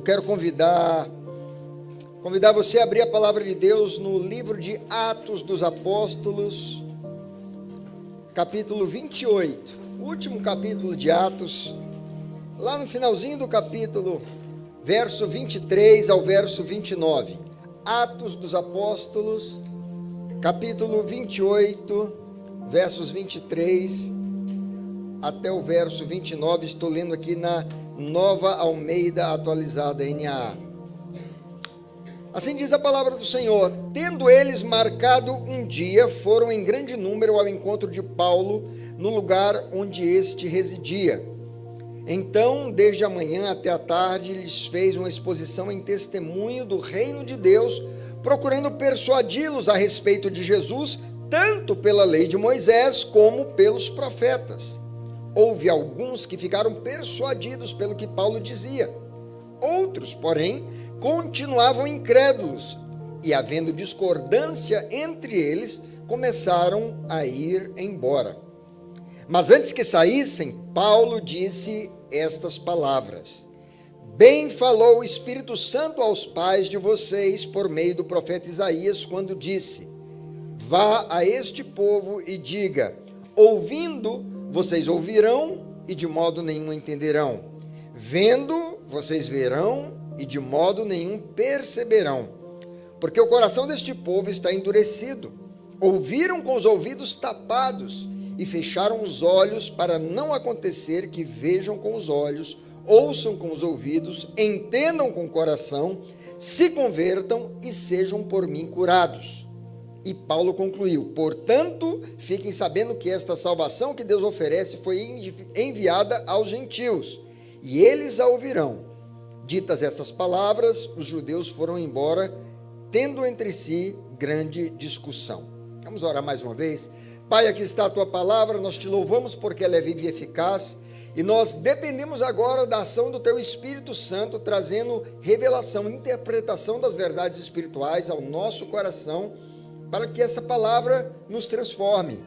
quero convidar você a abrir a palavra de Deus no livro de Atos dos Apóstolos, capítulo 28, o último capítulo de Atos, lá no finalzinho do capítulo, verso 23 ao verso 29. Atos dos Apóstolos, capítulo 28, versos 23 até o verso 29, estou lendo aqui na Nova Almeida Atualizada, NAA. Assim diz a palavra do Senhor: tendo eles marcado um dia, foram em grande número ao encontro de Paulo, no lugar onde este residia. Então, desde a manhã até a tarde, lhes fez uma exposição em testemunho do reino de Deus, procurando persuadi-los a respeito de Jesus, tanto pela lei de Moisés como pelos profetas. Houve alguns que ficaram persuadidos pelo que Paulo dizia. Outros, porém, continuavam incrédulos, e havendo discordância entre eles, começaram a ir embora. Mas antes que saíssem, Paulo disse estas palavras: bem falou o Espírito Santo aos pais de vocês por meio do profeta Isaías, quando disse: vá a este povo e diga, ouvindo, vocês ouvirão e de modo nenhum entenderão. Vendo, vocês verão e de modo nenhum perceberão. Porque o coração deste povo está endurecido. Ouviram com os ouvidos tapados e fecharam os olhos, para não acontecer que vejam com os olhos, ouçam com os ouvidos, entendam com o coração, se convertam e sejam por mim curados. E Paulo concluiu: portanto, fiquem sabendo que esta salvação que Deus oferece foi enviada aos gentios, e eles a ouvirão. Ditas essas palavras, os judeus foram embora, tendo entre si grande discussão. Vamos orar mais uma vez. Pai, aqui está a tua palavra, nós te louvamos porque ela é viva e eficaz, e nós dependemos agora da ação do teu Espírito Santo, trazendo revelação, interpretação das verdades espirituais ao nosso coração, para que essa palavra nos transforme,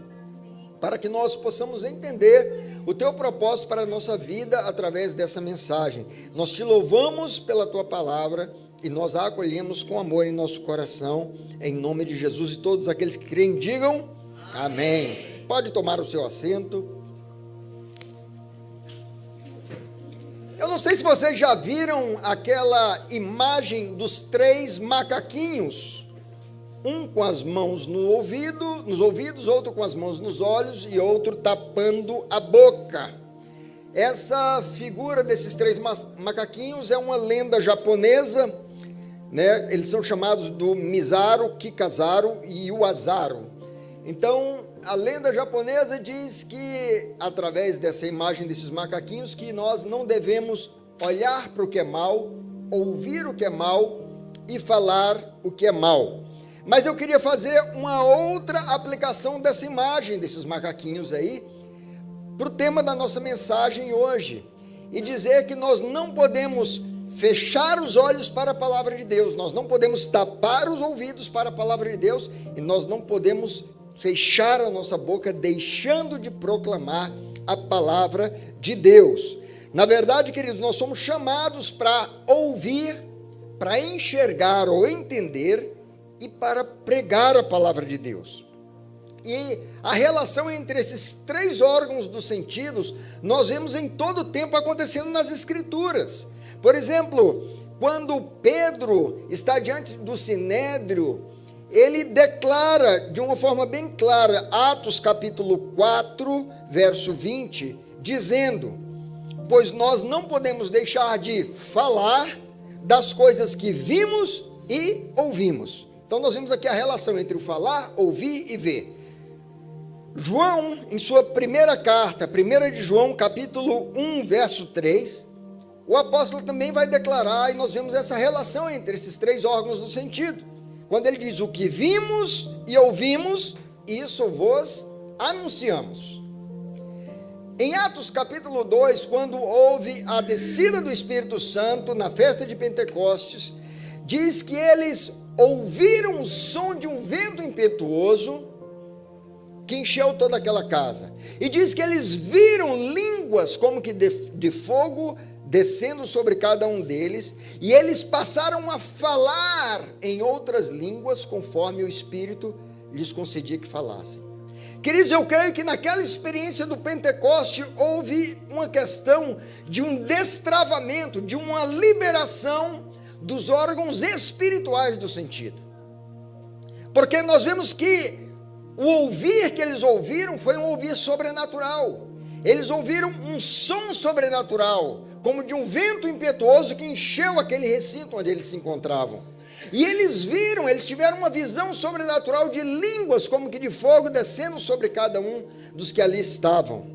para que nós possamos entender o teu propósito para a nossa vida através dessa mensagem. Nós te louvamos pela tua palavra e nós a acolhemos com amor em nosso coração, em nome de Jesus, e todos aqueles que creem digam amém. Pode tomar o seu assento. Eu não sei se vocês já viram aquela imagem dos 3 macaquinhos, um com as mãos nos ouvidos, outro com as mãos nos olhos e outro tapando a boca. Essa figura desses 3 macaquinhos é uma lenda japonesa, né? Eles são chamados do Misaru, Kikazaru e Yuazaru. Então, a lenda japonesa diz que, através dessa imagem desses macaquinhos, que nós não devemos olhar para o que é mal, ouvir o que é mal e falar o que é mal. Mas eu queria fazer uma outra aplicação dessa imagem, desses macaquinhos aí, para o tema da nossa mensagem hoje, e dizer que nós não podemos fechar os olhos para a palavra de Deus, nós não podemos tapar os ouvidos para a palavra de Deus, e nós não podemos fechar a nossa boca deixando de proclamar a palavra de Deus. Na verdade, queridos, nós somos chamados para ouvir, para enxergar ou entender e para pregar a palavra de Deus. E a relação entre esses 3 órgãos dos sentidos, nós vemos em todo o tempo acontecendo nas Escrituras. Por exemplo, quando Pedro está diante do Sinédrio, ele declara de uma forma bem clara, Atos capítulo 4, verso 20, dizendo: pois nós não podemos deixar de falar das coisas que vimos e ouvimos. Então nós vemos aqui a relação entre o falar, ouvir e ver. João, em sua primeira carta, 1 de João, capítulo 1, verso 3, o apóstolo também vai declarar, e nós vemos essa relação entre esses 3 órgãos do sentido. Quando ele diz: o que vimos e ouvimos, isso vos anunciamos. Em Atos capítulo 2, quando houve a descida do Espírito Santo na festa de Pentecostes, diz que eles ouviram o som de um vento impetuoso que encheu toda aquela casa. E diz que eles viram línguas como que de fogo descendo sobre cada um deles, e eles passaram a falar em outras línguas, conforme o Espírito lhes concedia que falassem. Queridos, eu creio que naquela experiência do Pentecoste houve uma questão de um destravamento, de uma liberação dos órgãos espirituais do sentido. Porque nós vemos que o ouvir que eles ouviram foi um ouvir sobrenatural. Eles ouviram um som sobrenatural, como de um vento impetuoso que encheu aquele recinto onde eles se encontravam. E eles viram, eles tiveram uma visão sobrenatural de línguas, como que de fogo, descendo sobre cada um dos que ali estavam.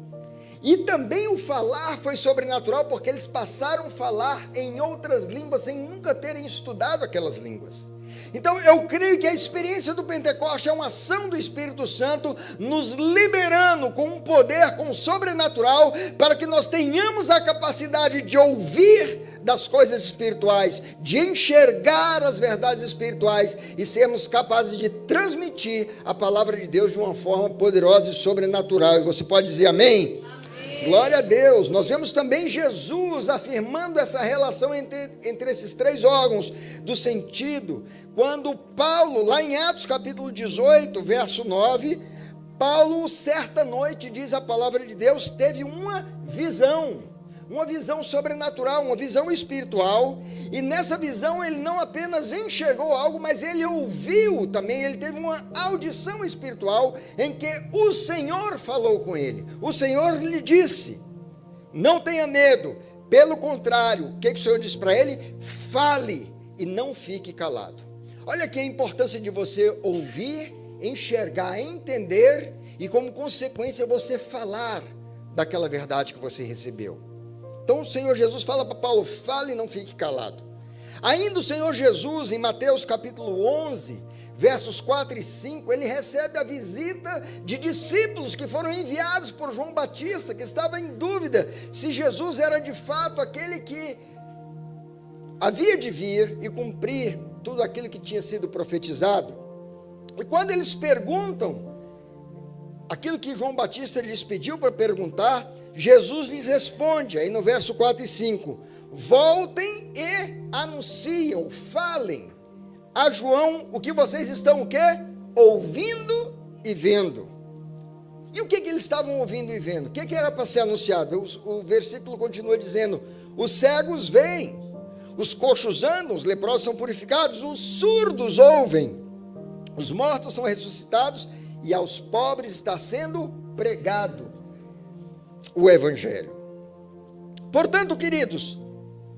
E também o falar foi sobrenatural, porque eles passaram a falar em outras línguas, sem nunca terem estudado aquelas línguas. Então eu creio que a experiência do Pentecoste é uma ação do Espírito Santo, nos liberando com um poder, com um sobrenatural, para que nós tenhamos a capacidade de ouvir das coisas espirituais, de enxergar as verdades espirituais e sermos capazes de transmitir a palavra de Deus de uma forma poderosa e sobrenatural. E você pode dizer amém? Amém. Glória a Deus. Nós vemos também Jesus afirmando essa relação entre esses três órgãos do sentido, quando Paulo, lá em Atos capítulo 18, verso 9, Paulo, certa noite, diz a palavra de Deus, teve uma visão sobrenatural, uma visão espiritual, e nessa visão ele não apenas enxergou algo, mas ele ouviu também, ele teve uma audição espiritual, em que o Senhor falou com ele. O Senhor lhe disse: não tenha medo, pelo contrário, o que o Senhor disse para ele? Fale e não fique calado. Olha aqui a importância de você ouvir, enxergar, entender, e como consequência você falar daquela verdade que você recebeu. Então o Senhor Jesus fala para Paulo: fale e não fique calado. Ainda o Senhor Jesus, em Mateus capítulo 11, versos 4 e 5, ele recebe a visita de discípulos que foram enviados por João Batista, que estava em dúvida se Jesus era de fato aquele que havia de vir e cumprir tudo aquilo que tinha sido profetizado. E quando eles perguntam aquilo que João Batista lhes pediu para perguntar, Jesus lhes responde, aí no verso 4 e 5, voltem e anunciam, falem a João o que vocês estão o quê? Ouvindo e vendo. E o que eles estavam ouvindo e vendo? O que era para ser anunciado? O versículo continua dizendo: os cegos veem, os coxos andam, os leprosos são purificados, os surdos ouvem, os mortos são ressuscitados, e aos pobres está sendo pregado o Evangelho. Portanto, queridos,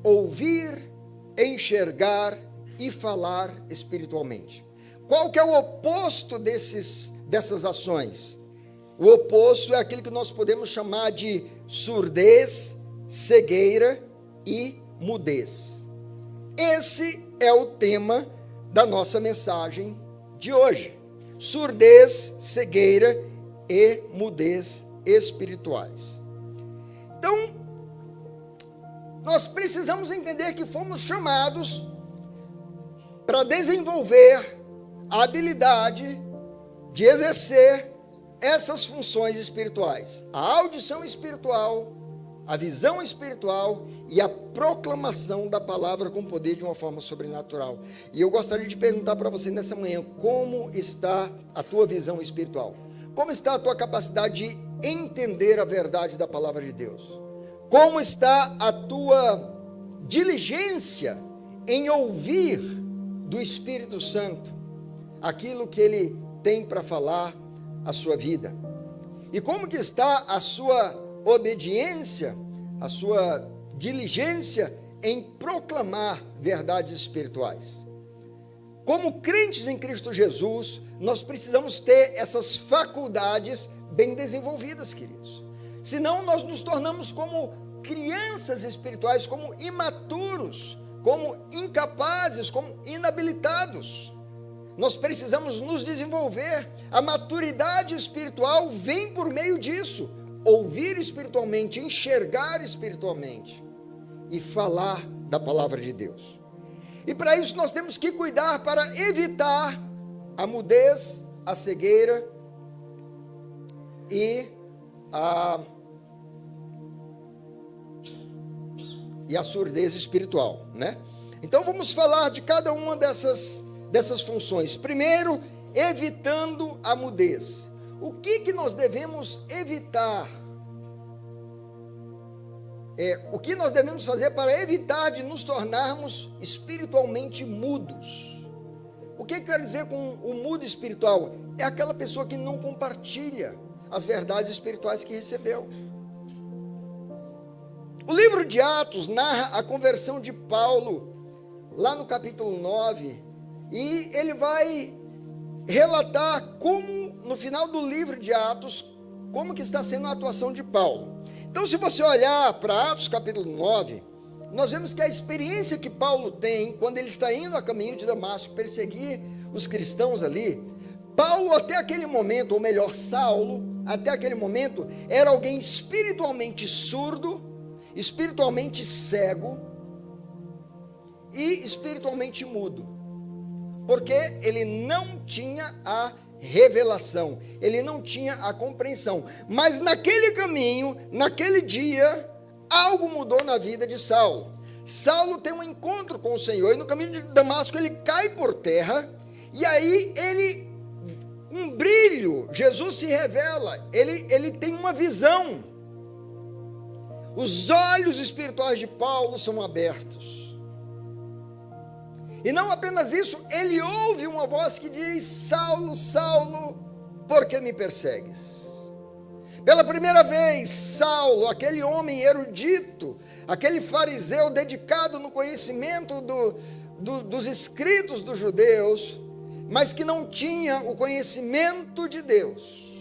ouvir, enxergar e falar espiritualmente. Qual que é o oposto dessas ações? O oposto é aquilo que nós podemos chamar de surdez, cegueira e mudez. Esse é o tema da nossa mensagem de hoje. Surdez, cegueira e mudez espirituais. Então, nós precisamos entender que fomos chamados para desenvolver a habilidade de exercer essas funções espirituais: a audição espiritual, a visão espiritual e a proclamação da palavra com poder de uma forma sobrenatural. E eu gostaria de perguntar para você nessa manhã: como está a tua visão espiritual? Como está a tua capacidade de entender a verdade da palavra de Deus? Como está a tua diligência em ouvir do Espírito Santo aquilo que Ele tem para falar à sua vida? E como que está a sua obediência, a sua diligência em proclamar verdades espirituais? Como crentes em Cristo Jesus, nós precisamos ter essas faculdades bem desenvolvidas, queridos. Senão nós nos tornamos como crianças espirituais, como imaturos, como incapazes, como inabilitados. Nós precisamos nos desenvolver. A maturidade espiritual vem por meio disso: ouvir espiritualmente, enxergar espiritualmente e falar da palavra de Deus. E para isso nós temos que cuidar para evitar a mudez, a cegueira e e a surdez espiritual, né? Então vamos falar de cada uma dessas funções. Primeiro, evitando a mudez. O que nós devemos evitar? O que nós devemos fazer para evitar de nos tornarmos espiritualmente mudos? O que quer dizer com o mudo espiritual? É aquela pessoa que não compartilha as verdades espirituais que recebeu. O livro de Atos narra a conversão de Paulo, lá no capítulo 9, e ele vai relatar como, no final do livro de Atos, como que está sendo a atuação de Paulo. Então, se você olhar para Atos capítulo 9, nós vemos que a experiência que Paulo tem, quando ele está indo a caminho de Damasco, perseguir os cristãos ali, Paulo até aquele momento, ou melhor, Saulo, até aquele momento, era alguém espiritualmente surdo, espiritualmente cego e espiritualmente mudo, porque ele não tinha a revelação, ele não tinha a compreensão. Mas naquele caminho, naquele dia, algo mudou na vida de Saulo. Saulo tem um encontro com o Senhor, e no caminho de Damasco ele cai por terra, e aí um brilho, Jesus se revela, ele tem uma visão. Os olhos espirituais de Paulo são abertos. E não apenas isso, ele ouve uma voz que diz: Saulo, Saulo, por que me persegues? Pela primeira vez, Saulo, aquele homem erudito, aquele fariseu dedicado no conhecimento dos escritos dos judeus, mas que não tinha o conhecimento de Deus,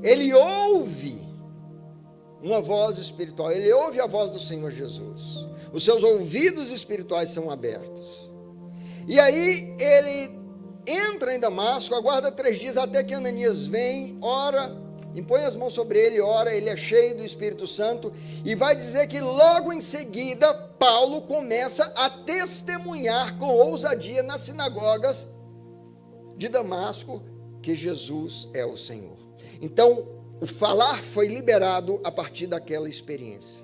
ele ouve uma voz espiritual, ele ouve a voz do Senhor Jesus, os seus ouvidos espirituais são abertos, e aí ele entra em Damasco, aguarda 3 dias até que Ananias vem, ora, impõe as mãos sobre ele, ora, ele é cheio do Espírito Santo, e vai dizer que logo em seguida, Paulo começa a testemunhar com ousadia nas sinagogas de Damasco, que Jesus é o Senhor. Então, o falar foi liberado a partir daquela experiência.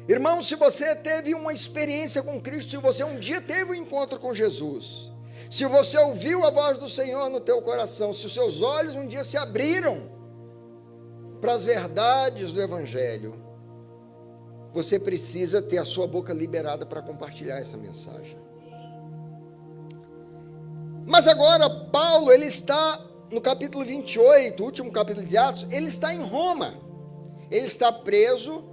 Irmão, se você teve uma experiência com Cristo, se você um dia teve um encontro com Jesus, se você ouviu a voz do Senhor no teu coração, se os seus olhos um dia se abriram para as verdades do Evangelho, você precisa ter a sua boca liberada para compartilhar essa mensagem. Mas agora Paulo, ele está no capítulo 28, último capítulo de Atos, ele está em Roma, ele está preso,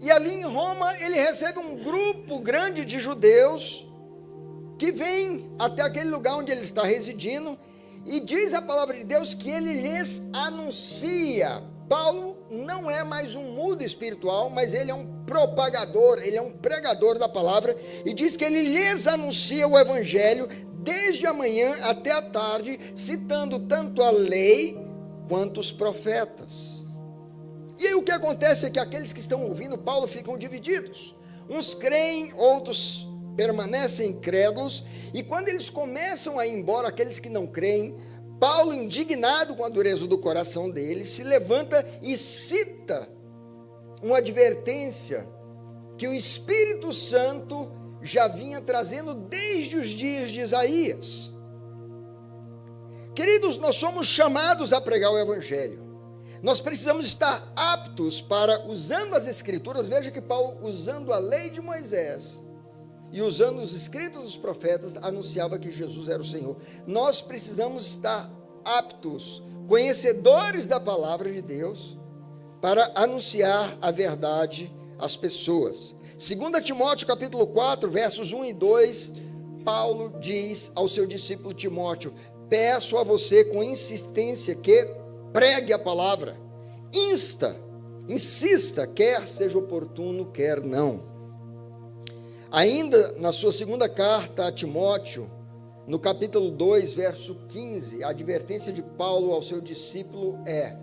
e ali em Roma ele recebe um grupo grande de judeus, que vem até aquele lugar onde ele está residindo, e diz a palavra de Deus que ele lhes anuncia. Paulo não é mais um mudo espiritual, mas ele é um propagador, ele é um pregador da palavra, e diz que ele lhes anuncia o Evangelho, desde a manhã até a tarde, citando tanto a lei quanto os profetas. E aí o que acontece é que aqueles que estão ouvindo Paulo ficam divididos. Uns creem, outros permanecem incrédulos, e quando eles começam a ir embora, aqueles que não creem, Paulo, indignado com a dureza do coração deles, se levanta e cita uma advertência que o Espírito Santo já vinha trazendo desde os dias de Isaías. Queridos, nós somos chamados a pregar o Evangelho. Nós precisamos estar aptos para, usando as Escrituras, veja que Paulo, usando a lei de Moisés e usando os escritos dos profetas, anunciava que Jesus era o Senhor. Nós precisamos estar aptos, conhecedores da palavra de Deus, para anunciar a verdade às pessoas. 2 Timóteo capítulo 4, versos 1 e 2, Paulo diz ao seu discípulo Timóteo: peço a você com insistência que pregue a palavra, insista, quer seja oportuno, quer não. Ainda na sua segunda carta a Timóteo, no capítulo 2, verso 15, a advertência de Paulo ao seu discípulo é: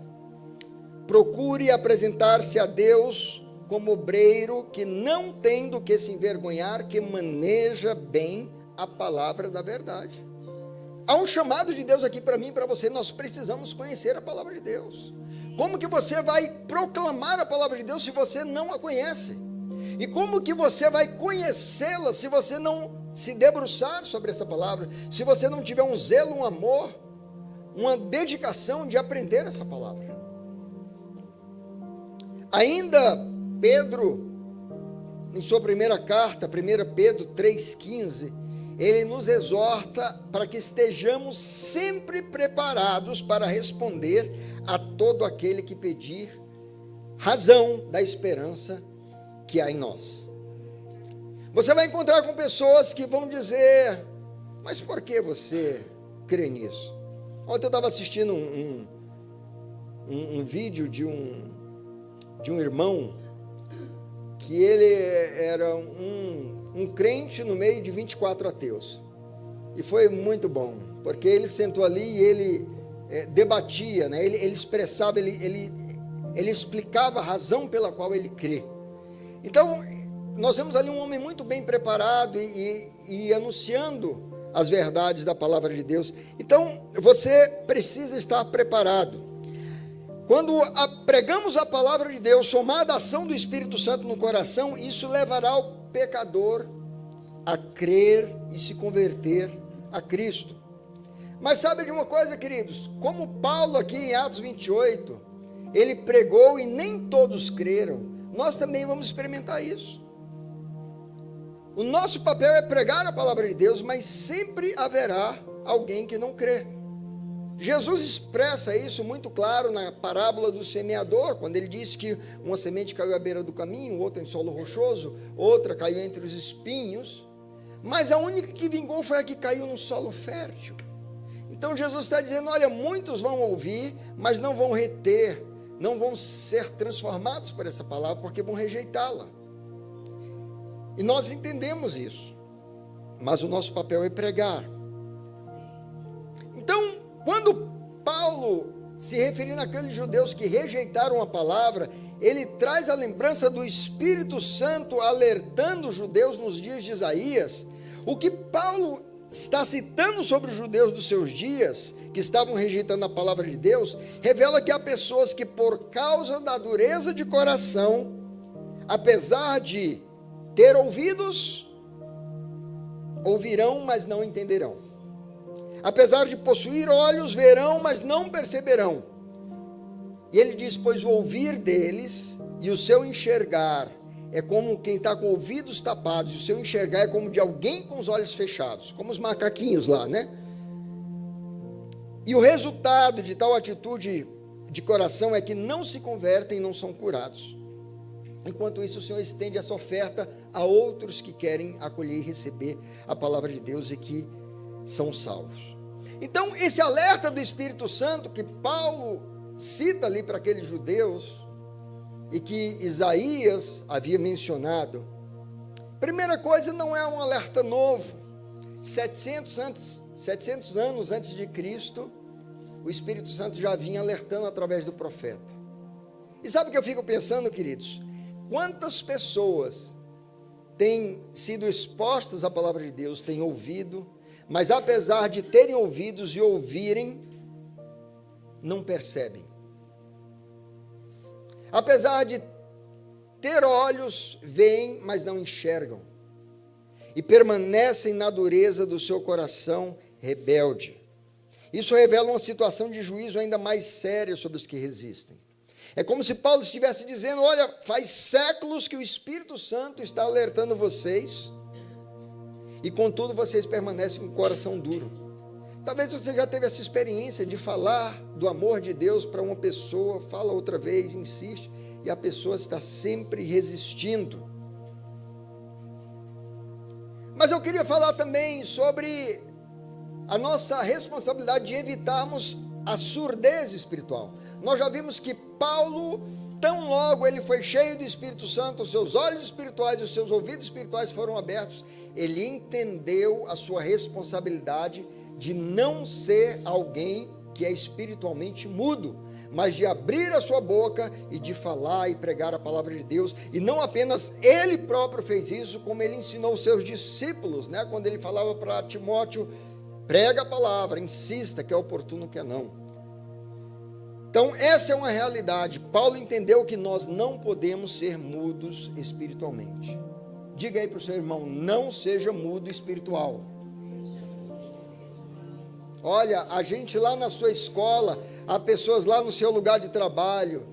procure apresentar-se a Deus como obreiro que não tem do que se envergonhar, que maneja bem a palavra da verdade. Há um chamado de Deus aqui para mim e para você. Nós precisamos conhecer a palavra de Deus. Como que você vai proclamar a palavra de Deus se você não a conhece? E como que você vai conhecê-la se você não se debruçar sobre essa palavra, se você não tiver um zelo, um amor, uma dedicação de aprender essa palavra? Ainda Pedro, em sua primeira carta, 1 Pedro 3,15, ele nos exorta para que estejamos sempre preparados para responder a todo aquele que pedir razão da esperança que há em nós. Você vai encontrar com pessoas que vão dizer: mas por que você crê nisso? Ontem eu estava assistindo um vídeo de um irmão que ele era um crente no meio de 24 ateus. E foi muito bom, porque ele sentou ali e ele debatia, né? Ele expressava, ele explicava a razão pela qual ele crê. Então, nós vemos ali um homem muito bem preparado e anunciando as verdades da palavra de Deus. Então, você precisa estar preparado. Quando pregamos a palavra de Deus, somada à ação do Espírito Santo no coração, isso levará o pecador a crer e se converter a Cristo. Mas sabe de uma coisa, queridos? Como Paulo aqui em Atos 28, ele pregou e nem todos creram, nós também vamos experimentar isso. O nosso papel é pregar a palavra de Deus, mas sempre haverá alguém que não crê. Jesus expressa isso muito claro na parábola do semeador, quando ele disse que uma semente caiu à beira do caminho, outra em solo rochoso, outra caiu entre os espinhos, mas a única que vingou foi a que caiu no solo fértil. Então Jesus está dizendo: olha, muitos vão ouvir, mas não vão reter, não vão ser transformados por essa palavra, porque vão rejeitá-la. E nós entendemos isso, mas o nosso papel é pregar. Então, quando Paulo se referindo àqueles judeus que rejeitaram a palavra, ele traz a lembrança do Espírito Santo alertando os judeus nos dias de Isaías. O que Paulo está citando sobre os judeus dos seus dias, que estavam rejeitando a palavra de Deus, revela que há pessoas que, por causa da dureza de coração, apesar de ter ouvidos, ouvirão, mas não entenderão. Apesar de possuir olhos, verão, mas não perceberão. E ele diz: pois o ouvir deles e o seu enxergar é como quem está com ouvidos tapados, e o seu enxergar é como de alguém com os olhos fechados, como os macaquinhos lá, né? E o resultado de tal atitude de coração é que não se convertem e não são curados. Enquanto isso, o Senhor estende essa oferta a outros que querem acolher e receber a palavra de Deus e que são salvos. Então, esse alerta do Espírito Santo que Paulo cita ali para aqueles judeus e que Isaías havia mencionado, primeira coisa, não é um alerta novo. 700 anos antes de Cristo, o Espírito Santo já vinha alertando através do profeta. E sabe o que eu fico pensando, queridos? Quantas pessoas têm sido expostas à palavra de Deus, têm ouvido, mas apesar de terem ouvidos e ouvirem, não percebem. Apesar de ter olhos, veem, mas não enxergam. E permanecem na dureza do seu coração rebelde. Isso revela uma situação de juízo ainda mais séria sobre os que resistem. É como se Paulo estivesse dizendo: olha, faz séculos que o Espírito Santo está alertando vocês, e contudo vocês permanecem com o coração duro. Talvez você já teve essa experiência de falar do amor de Deus para uma pessoa, fala outra vez, insiste, e a pessoa está sempre resistindo. Mas eu queria falar também sobre a nossa responsabilidade de evitarmos a surdez espiritual. Nós já vimos que Paulo, tão logo ele foi cheio do Espírito Santo, os seus olhos espirituais e os seus ouvidos espirituais foram abertos, ele entendeu a sua responsabilidade de não ser alguém que é espiritualmente mudo, mas de abrir a sua boca e de falar e pregar a palavra de Deus. E não apenas ele próprio fez isso, como ele ensinou os seus discípulos, né? Quando ele falava para Timóteo: prega a palavra, insista, que é oportuno, que é não. Então, essa é uma realidade. Paulo entendeu que nós não podemos ser mudos espiritualmente. Diga aí para o seu irmão, não seja mudo espiritual. Olha, a gente lá na sua escola, há pessoas lá no seu lugar de trabalho,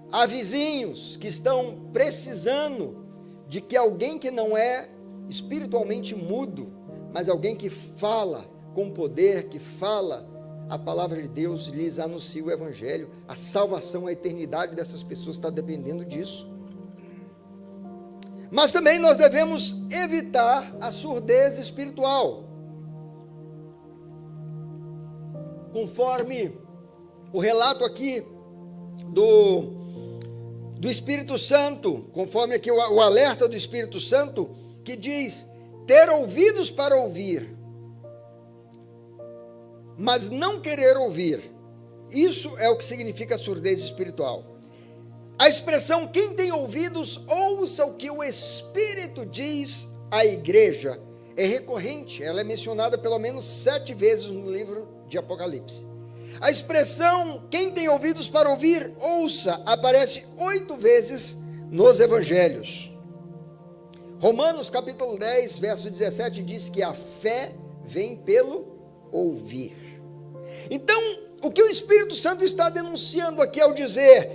há vizinhos que estão precisando de que alguém que não é espiritualmente mudo, mas alguém que fala com poder, que fala a palavra de Deus, lhes anuncia o evangelho. A salvação, a eternidade dessas pessoas está dependendo disso. Mas também nós devemos evitar a surdez espiritual. Conforme o relato aqui do Espírito Santo, conforme aqui o alerta do Espírito Santo, que diz: ter ouvidos para ouvir, mas não querer ouvir. Isso é o que significa surdez espiritual. A expressão quem tem ouvidos, ouça o que o Espírito diz à igreja, é recorrente. Ela é mencionada pelo menos 7 vezes no livro de Apocalipse. A expressão quem tem ouvidos para ouvir, ouça, aparece 8 vezes nos evangelhos. Romanos capítulo 10, verso 17 diz que a fé vem pelo ouvir. Então, o que o Espírito Santo está denunciando aqui ao dizer: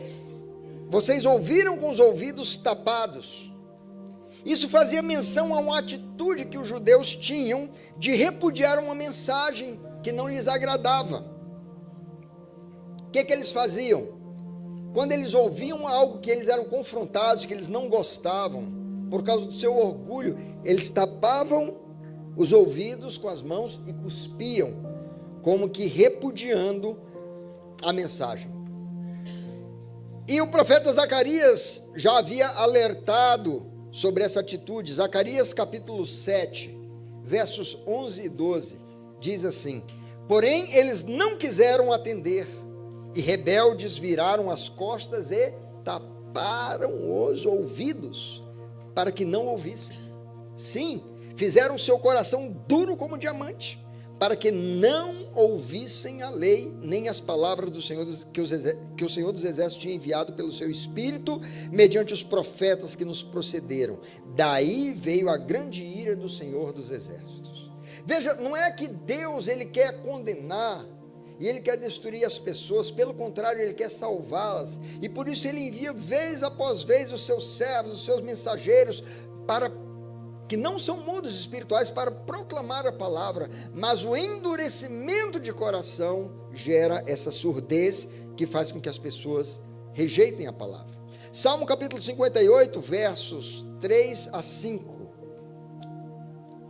vocês ouviram com os ouvidos tapados. Isso fazia menção a uma atitude que os judeus tinham de repudiar uma mensagem que não lhes agradava. O que eles faziam? Quando eles ouviam algo que eles eram confrontados, que eles não gostavam, por causa do seu orgulho, eles tapavam os ouvidos com as mãos e cuspiam, como que repudiando a mensagem. E o profeta Zacarias já havia alertado sobre essa atitude. Zacarias capítulo 7, versos 11 e 12, diz assim: porém eles não quiseram atender, e rebeldes viraram as costas e taparam os ouvidos, para que não ouvissem. Sim, fizeram seu coração duro como diamante, para que não ouvissem a lei, nem as palavras do Senhor, que o Senhor dos Exércitos tinha enviado pelo seu Espírito, mediante os profetas que nos procederam. Daí veio a grande ira do Senhor dos Exércitos. Veja, não é que Deus ele quer condenar, e ele quer destruir as pessoas, pelo contrário, ele quer salvá-las, e por isso ele envia vez após vez os seus servos, os seus mensageiros, que não são mudos espirituais, para proclamar a palavra, mas o endurecimento de coração gera essa surdez que faz com que as pessoas rejeitem a palavra. Salmo capítulo 58, versos 3 a 5.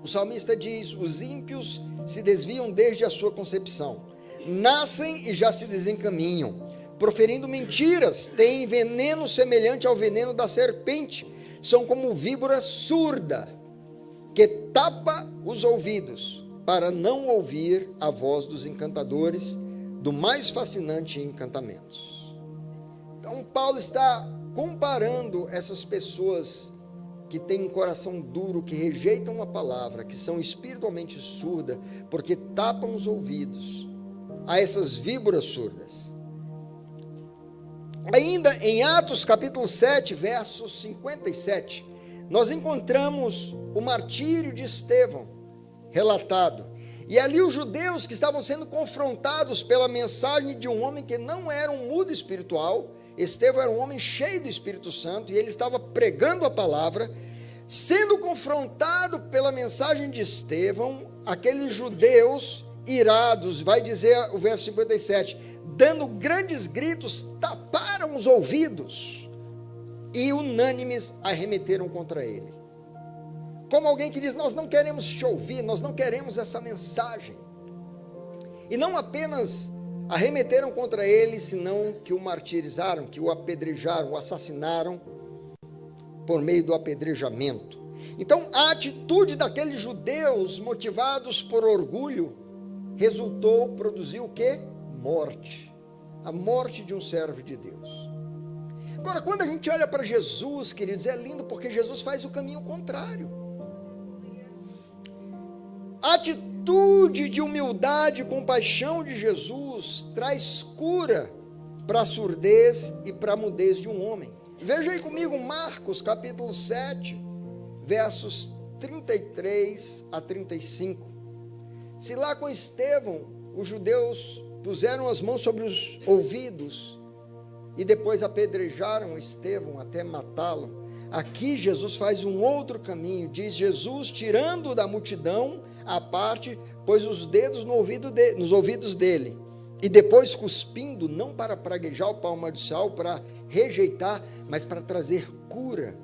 O salmista diz: os ímpios se desviam desde a sua concepção, nascem e já se desencaminham, proferindo mentiras, têm veneno semelhante ao veneno da serpente, são como víbora surda, que tapa os ouvidos, para não ouvir a voz dos encantadores, do mais fascinante em encantamentos. Então Paulo está comparando essas pessoas que têm um coração duro, que rejeitam a palavra, que são espiritualmente surdas, porque tapam os ouvidos a essas víboras surdas. Ainda em Atos capítulo 7, versos 57, nós encontramos o martírio de Estevão relatado. E ali os judeus que estavam sendo confrontados pela mensagem de um homem que não era um mudo espiritual. Estevão era um homem cheio do Espírito Santo, e ele estava pregando a palavra, sendo confrontado pela mensagem de Estevão. Aqueles judeus irados, vai dizer o verso 57, dando grandes gritos, taparam os ouvidos e unânimes arremeteram contra ele. Como alguém que diz: nós não queremos te ouvir, nós não queremos essa mensagem. E não apenas arremeteram contra ele, senão que o martirizaram, que o apedrejaram, o assassinaram por meio do apedrejamento. Então a atitude daqueles judeus, motivados por orgulho, produziu o quê? Morte. A morte de um servo de Deus. Agora, quando a gente olha para Jesus, queridos, é lindo, porque Jesus faz o caminho contrário. A atitude de humildade e compaixão de Jesus traz cura para a surdez e para a mudez de um homem. Veja aí comigo Marcos capítulo 7, versos 33 a 35. Se lá com Estevão, os judeus puseram as mãos sobre os ouvidos e depois apedrejaram Estevão até matá-lo, aqui Jesus faz um outro caminho. Diz Jesus, tirando da multidão à parte, pôs os dedos nos ouvidos dele, e depois cuspindo, não para praguejar o pau amaldiçoar, para rejeitar, mas para trazer cura,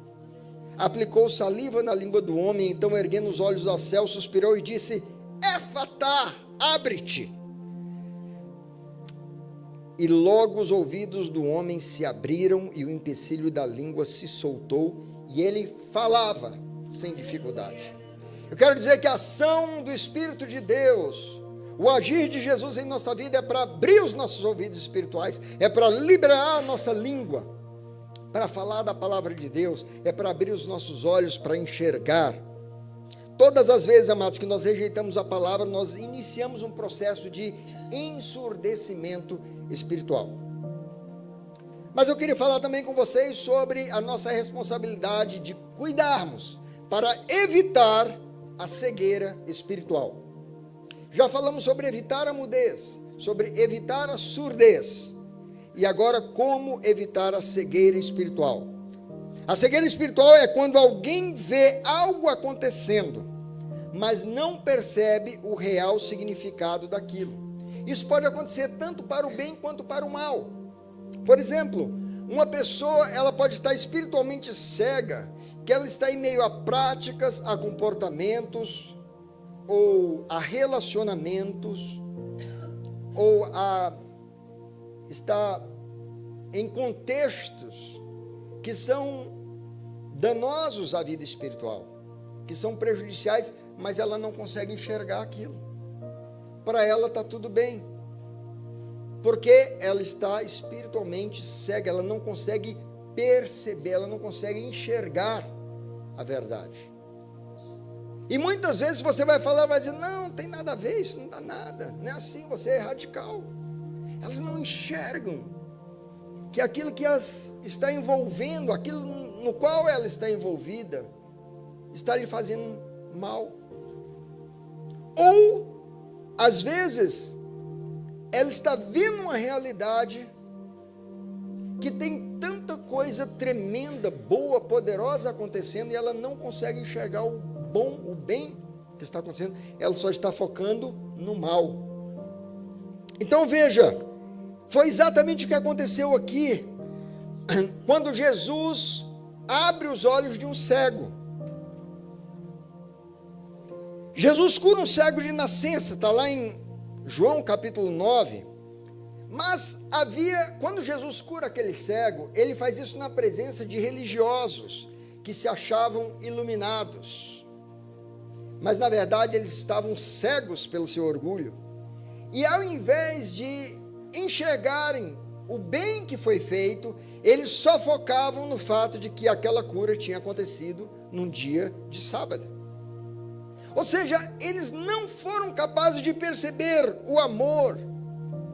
aplicou saliva na língua do homem. Então, erguendo os olhos ao céu, suspirou e disse: Éfatá, abre-te. E logo os ouvidos do homem se abriram e o empecilho da língua se soltou e ele falava sem dificuldade. Eu quero dizer que a ação do Espírito de Deus, o agir de Jesus em nossa vida é para abrir os nossos ouvidos espirituais, é para liberar a nossa língua, para falar da palavra de Deus, é para abrir os nossos olhos para enxergar. Todas as vezes, amados, que nós rejeitamos a palavra, nós iniciamos um processo de ensurdecimento espiritual. Mas eu queria falar também com vocês sobre a nossa responsabilidade de cuidarmos para evitar a cegueira espiritual. Já falamos sobre evitar a mudez, sobre evitar a surdez, e agora como evitar a cegueira espiritual. A cegueira espiritual é quando alguém vê algo acontecendo, mas não percebe o real significado daquilo. Isso pode acontecer tanto para o bem quanto para o mal. Por exemplo, uma pessoa, ela pode estar espiritualmente cega, que ela está em meio a práticas, a comportamentos, ou a relacionamentos, ou está em contextos que são danosos à vida espiritual, que são prejudiciais, mas ela não consegue enxergar aquilo. Para ela está tudo bem, porque ela está espiritualmente cega, ela não consegue perceber, ela não consegue enxergar a verdade. E muitas vezes você vai falar, vai dizer, não tem nada a ver, isso não dá nada, não é assim, você é radical. Elas não enxergam que aquilo que as está envolvendo, aquilo no qual ela está envolvida, está lhe fazendo mal. Ou, às vezes, ela está vendo uma realidade que tem tanta coisa tremenda, boa, poderosa acontecendo, e ela não consegue enxergar o bom, o bem que está acontecendo, ela só está focando no mal. Então veja, foi exatamente o que aconteceu aqui, quando Jesus abre os olhos de um cego. Jesus cura um cego de nascença, está lá em João capítulo 9, mas quando Jesus cura aquele cego, ele faz isso na presença de religiosos, que se achavam iluminados, mas na verdade eles estavam cegos pelo seu orgulho, e ao invés de enxergarem o bem que foi feito, eles só focavam no fato de que aquela cura tinha acontecido num dia de sábado. Ou seja, eles não foram capazes de perceber o amor,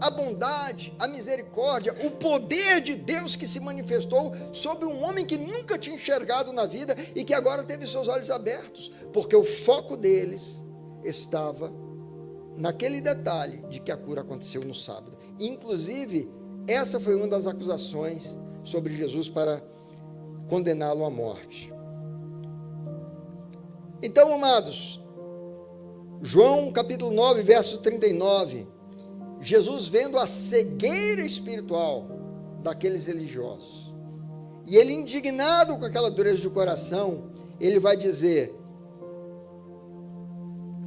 a bondade, a misericórdia, o poder de Deus que se manifestou sobre um homem que nunca tinha enxergado na vida e que agora teve seus olhos abertos, porque o foco deles estava naquele detalhe de que a cura aconteceu no sábado. Inclusive, essa foi uma das acusações sobre Jesus para condená-lo à morte. Então, amados, João capítulo 9, verso 39, Jesus vendo a cegueira espiritual daqueles religiosos, e ele indignado com aquela dureza de coração, ele vai dizer: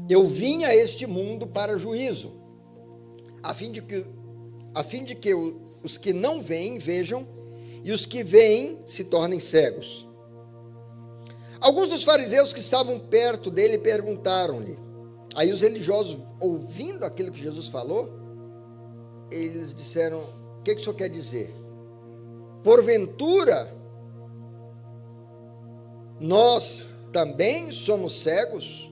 eu vim a este mundo para juízo, a fim de que os que não veem vejam, e os que veem se tornem cegos. Alguns dos fariseus que estavam perto dele perguntaram-lhe. Aí os religiosos, ouvindo aquilo que Jesus falou, eles disseram: o que o senhor quer dizer? Porventura, nós também somos cegos?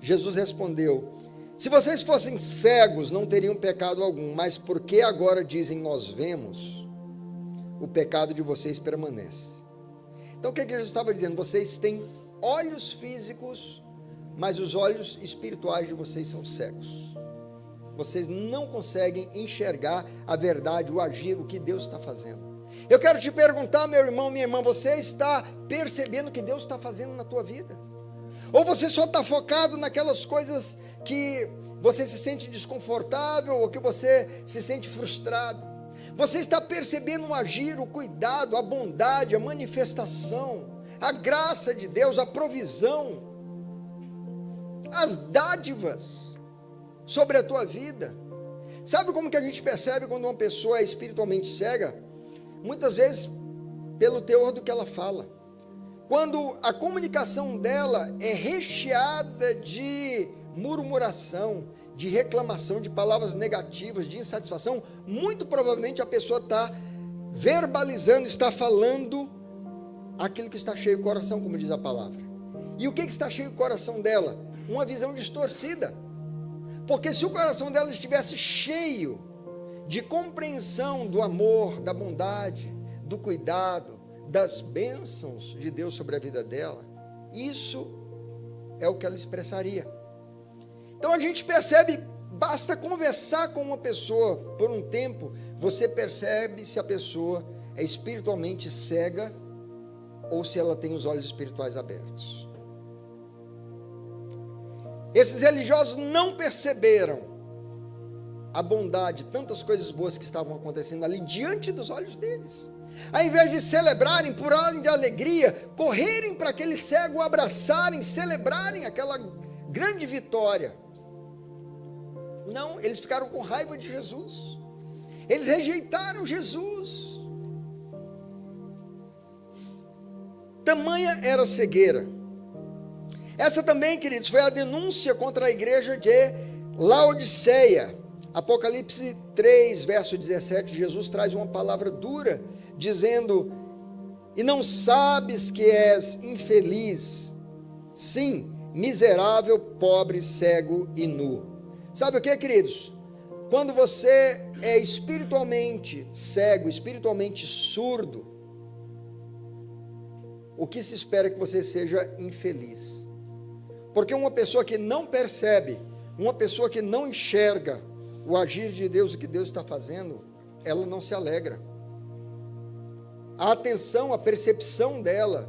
Jesus respondeu: se vocês fossem cegos, não teriam pecado algum, mas porque agora dizem nós vemos, o pecado de vocês permanece. Então o que Jesus estava dizendo? Vocês têm olhos físicos, mas os olhos espirituais de vocês são cegos. Vocês não conseguem enxergar a verdade, o agir, o que Deus está fazendo. Eu quero te perguntar, meu irmão, minha irmã, você está percebendo o que Deus está fazendo na tua vida? Ou você só está focado naquelas coisas que você se sente desconfortável, ou que você se sente frustrado? Você está percebendo o agir, o cuidado, a bondade, a manifestação, a graça de Deus, a provisão, as dádivas sobre a tua vida? Sabe como que a gente percebe quando uma pessoa é espiritualmente cega? Muitas vezes pelo teor do que ela fala. Quando a comunicação dela é recheada de murmuração, de reclamação, de palavras negativas, de insatisfação, muito provavelmente a pessoa está verbalizando, está falando aquilo que está cheio do coração, como diz a palavra. E o que está cheio do coração dela? Uma visão distorcida. Porque se o coração dela estivesse cheio de compreensão do amor, da bondade, do cuidado, das bênçãos de Deus sobre a vida dela, isso é o que ela expressaria. Então a gente percebe, basta conversar com uma pessoa por um tempo, você percebe se a pessoa é espiritualmente cega ou se ela tem os olhos espirituais abertos. Esses religiosos não perceberam a bondade, tantas coisas boas que estavam acontecendo ali diante dos olhos deles. Ao invés de celebrarem por ordem de alegria, correrem para aquele cego, abraçarem, celebrarem aquela grande vitória. Não, eles ficaram com raiva de Jesus. Eles rejeitaram Jesus. Tamanha era a cegueira. Essa também, queridos, foi a denúncia contra a igreja de Laodiceia. Apocalipse 3, verso 17, Jesus traz uma palavra dura, dizendo: e não sabes que és infeliz, sim, miserável, pobre, cego e nu. Sabe o que, queridos? Quando você é espiritualmente cego, espiritualmente surdo, o que se espera é que você seja infeliz. Porque uma pessoa que não percebe, uma pessoa que não enxerga o agir de Deus, o que Deus está fazendo, ela não se alegra. A atenção, a percepção dela,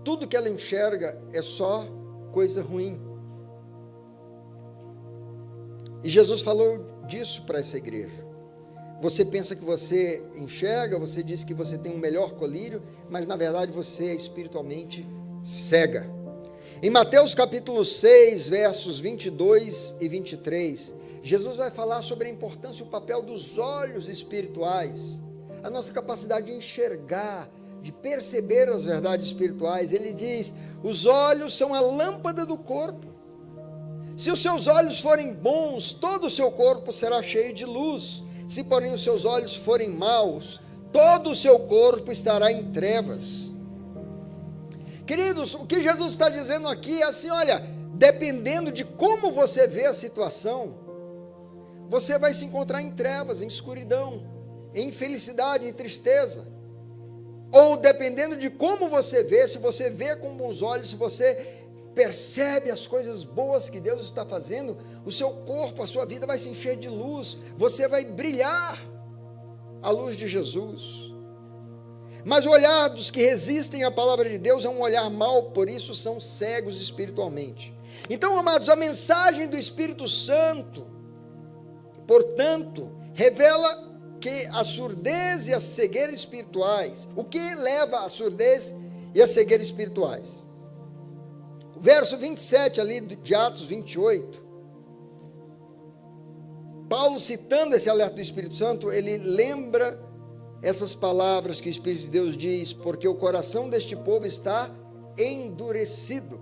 tudo que ela enxerga é só coisa ruim. E Jesus falou disso para essa igreja. Você pensa que você enxerga, você diz que você tem um melhor colírio, mas na verdade você é espiritualmente cega. Em Mateus capítulo 6, versos 22 e 23, Jesus vai falar sobre a importância e o papel dos olhos espirituais, a nossa capacidade de enxergar, de perceber as verdades espirituais. Ele diz: os olhos são a lâmpada do corpo. Se os seus olhos forem bons, todo o seu corpo será cheio de luz. Se, porém, os seus olhos forem maus, todo o seu corpo estará em trevas. Queridos, o que Jesus está dizendo aqui é assim: olha, dependendo de como você vê a situação, você vai se encontrar em trevas, em escuridão, em infelicidade, em tristeza. Ou dependendo de como você vê, se você vê com bons olhos, se você percebe as coisas boas que Deus está fazendo, o seu corpo, a sua vida vai se encher de luz, você vai brilhar a luz de Jesus. Mas o olhar dos que resistem à palavra de Deus é um olhar mau, por isso são cegos espiritualmente. Então, amados, a mensagem do Espírito Santo, portanto, revela que a surdez e a cegueira espirituais, o que leva à surdez e à cegueira espirituais? O verso 27 ali de Atos 28, Paulo, citando esse alerta do Espírito Santo, ele lembra essas palavras que o Espírito de Deus diz: porque o coração deste povo está endurecido.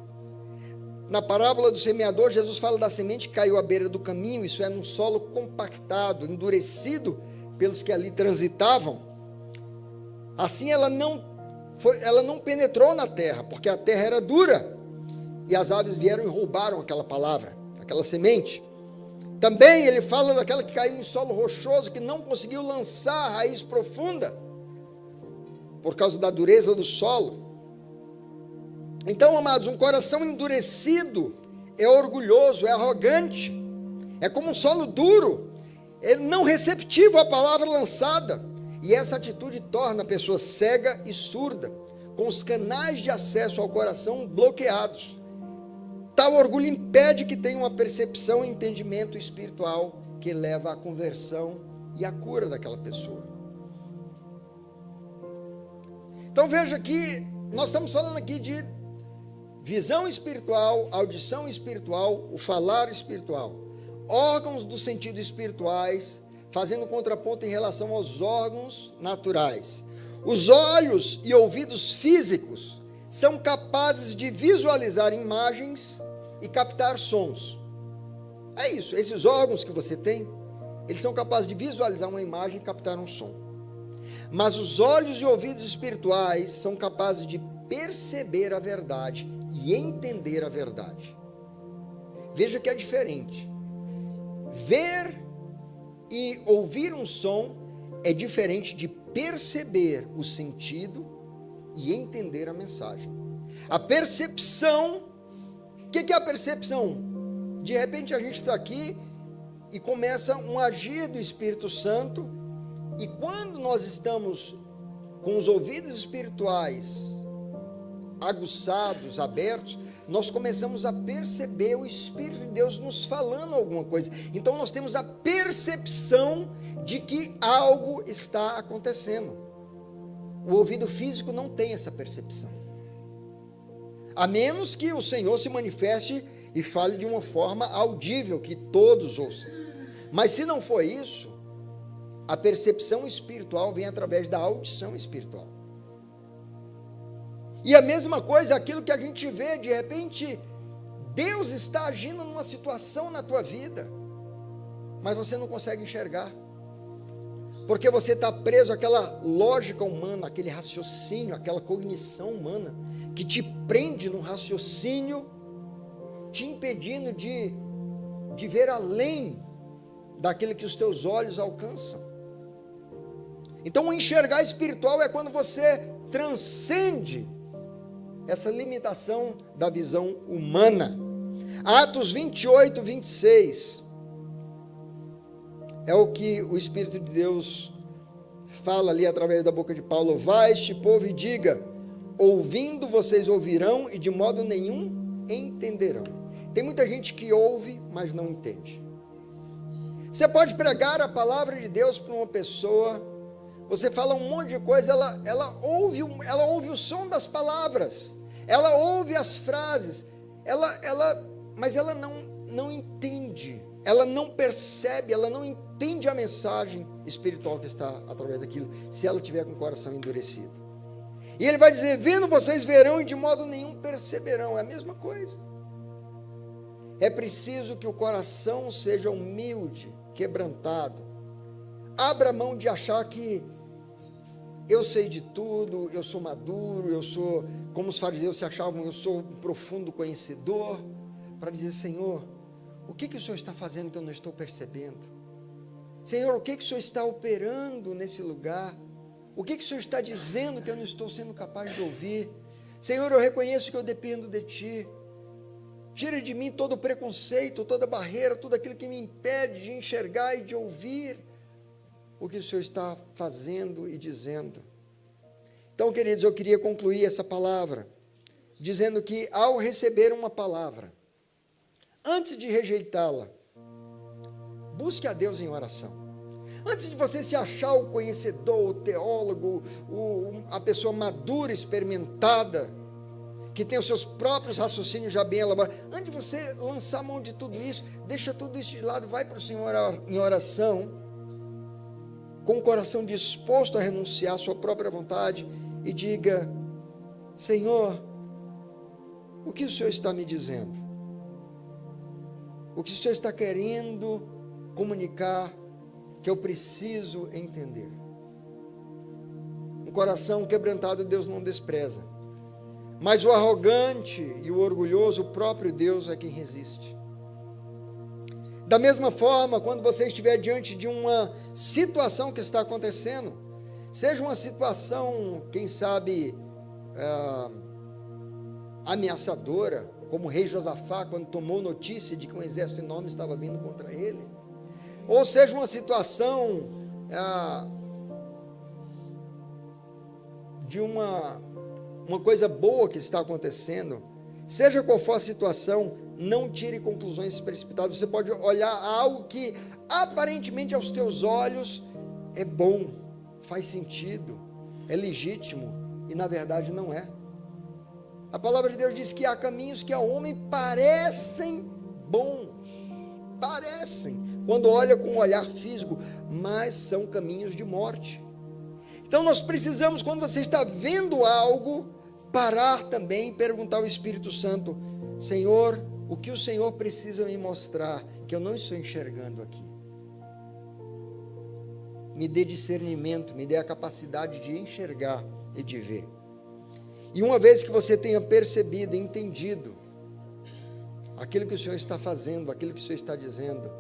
Na parábola do semeador, Jesus fala da semente que caiu à beira do caminho, isso é, num solo compactado, endurecido pelos que ali transitavam. Assim ela não penetrou na terra, porque a terra era dura, e as aves vieram e roubaram aquela palavra, aquela semente. Também ele fala daquela que caiu em solo rochoso, que não conseguiu lançar a raiz profunda. por causa da dureza do solo. Então, amados, um coração endurecido é orgulhoso, é arrogante, é como um solo duro, é não receptivo à palavra lançada, e essa atitude torna a pessoa cega e surda, com os canais de acesso ao coração bloqueados. Tal orgulho impede que tenha uma percepção e entendimento espiritual que leva à conversão e à cura daquela pessoa. Então veja que nós estamos falando aqui de visão espiritual, audição espiritual, o falar espiritual, órgãos do sentido espirituais, fazendo contraponto em relação aos órgãos naturais. Os olhos e ouvidos físicos são capazes de visualizar imagens e captar sons. É isso, esses órgãos que você tem, eles são capazes de visualizar uma imagem e captar um som. Mas os olhos e ouvidos espirituais são capazes de perceber a verdade e entender a verdade. Veja que é diferente. Ver e ouvir um som é diferente de perceber o sentido e entender a mensagem. A percepção, o que é a percepção? De repente a gente está aqui e começa um agir do Espírito Santo, e quando nós estamos com os ouvidos espirituais aguçados, abertos, nós começamos a perceber o Espírito de Deus nos falando alguma coisa. Então nós temos a percepção de que algo está acontecendo. O ouvido físico não tem essa percepção, a menos que o Senhor se manifeste e fale de uma forma audível, que todos ouçam. Mas se não for isso, a percepção espiritual vem através da audição espiritual. E a mesma coisa, aquilo que a gente vê, de repente, Deus está agindo numa situação na tua vida, mas você não consegue enxergar, porque você está preso àquela lógica humana, aquele raciocínio, aquela cognição humana, que te prende num raciocínio, te impedindo de ver além daquilo que os teus olhos alcançam. Então, o enxergar espiritual é quando você transcende essa limitação da visão humana. Atos 28, 26 é o que o Espírito de Deus fala ali através da boca de Paulo. Vai este povo e diga: ouvindo vocês ouvirão e de modo nenhum entenderão. Tem muita gente que ouve, mas não entende. Você pode pregar a palavra de Deus para uma pessoa, você fala um monte de coisa, ela ouve o som das palavras, ela ouve as frases, mas ela não entende, ela não percebe, ela não entende a mensagem espiritual que está através daquilo, se ela tiver com o coração endurecido. E ele vai dizer: vendo vocês verão e de modo nenhum perceberão. É a mesma coisa. É preciso que o coração seja humilde, quebrantado. Abra mão de achar que eu sei de tudo, eu sou maduro, eu sou, como os fariseus se achavam, eu sou um profundo conhecedor, para dizer: Senhor, o que o Senhor está fazendo que eu não estou percebendo? Senhor, o que o Senhor está operando nesse lugar? O que o Senhor está dizendo que eu não estou sendo capaz de ouvir? Senhor, eu reconheço que eu dependo de Ti. Tira de mim todo o preconceito, toda barreira, tudo aquilo que me impede de enxergar e de ouvir o que o Senhor está fazendo e dizendo. Então, queridos, eu queria concluir essa palavra dizendo que, ao receber uma palavra, antes de rejeitá-la, busque a Deus em oração. Antes de você se achar o conhecedor, o teólogo, a pessoa madura, experimentada, que tem os seus próprios raciocínios já bem elaborados, antes de você lançar a mão de tudo isso, deixa tudo isso de lado, vai para o Senhor em oração, com o coração disposto a renunciar à sua própria vontade, e diga: Senhor, o que o Senhor está me dizendo? O que o Senhor está querendo comunicar que eu preciso entender? Um coração quebrantado Deus não despreza, mas o arrogante e o orgulhoso, o próprio Deus é quem resiste. Da mesma forma, quando você estiver diante de uma situação que está acontecendo, seja uma situação, quem sabe, ameaçadora, como o rei Josafá, quando tomou notícia de que um exército enorme estava vindo contra ele, ou seja uma situação de uma coisa boa que está acontecendo, seja qual for a situação, não tire conclusões precipitadas. Você pode olhar algo que aparentemente aos teus olhos é bom, faz sentido, é legítimo, e na verdade não é. A palavra de Deus diz que há caminhos que ao homem parecem bons, parecem, quando olha com um olhar físico, mas são caminhos de morte. Então nós precisamos, quando você está vendo algo, parar também e perguntar ao Espírito Santo: Senhor, o que o Senhor precisa me mostrar que eu não estou enxergando aqui? Me dê discernimento, me dê a capacidade de enxergar e de ver. E uma vez que você tenha percebido, entendido aquilo que o Senhor está fazendo, aquilo que o Senhor está dizendo,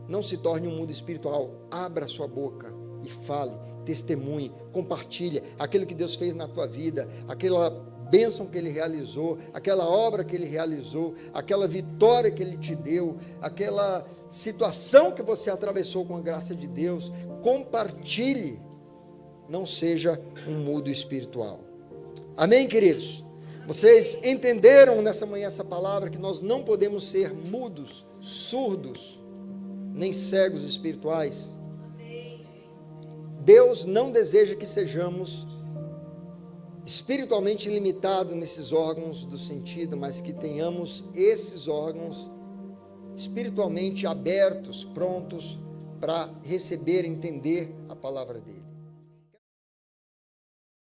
não se torne um mundo espiritual. Abra a sua boca e fale, testemunhe, compartilhe aquilo que Deus fez na tua vida, aquela bênção que Ele realizou, aquela obra que Ele realizou, aquela vitória que Ele te deu, aquela situação que você atravessou com a graça de Deus. Compartilhe, não seja um mudo espiritual. Amém, queridos? Vocês entenderam nessa manhã essa palavra, que nós não podemos ser mudos, surdos, nem cegos espirituais? Deus não deseja que sejamos espiritualmente limitados nesses órgãos do sentido, mas que tenhamos esses órgãos espiritualmente abertos, prontos para receber e entender a palavra dele.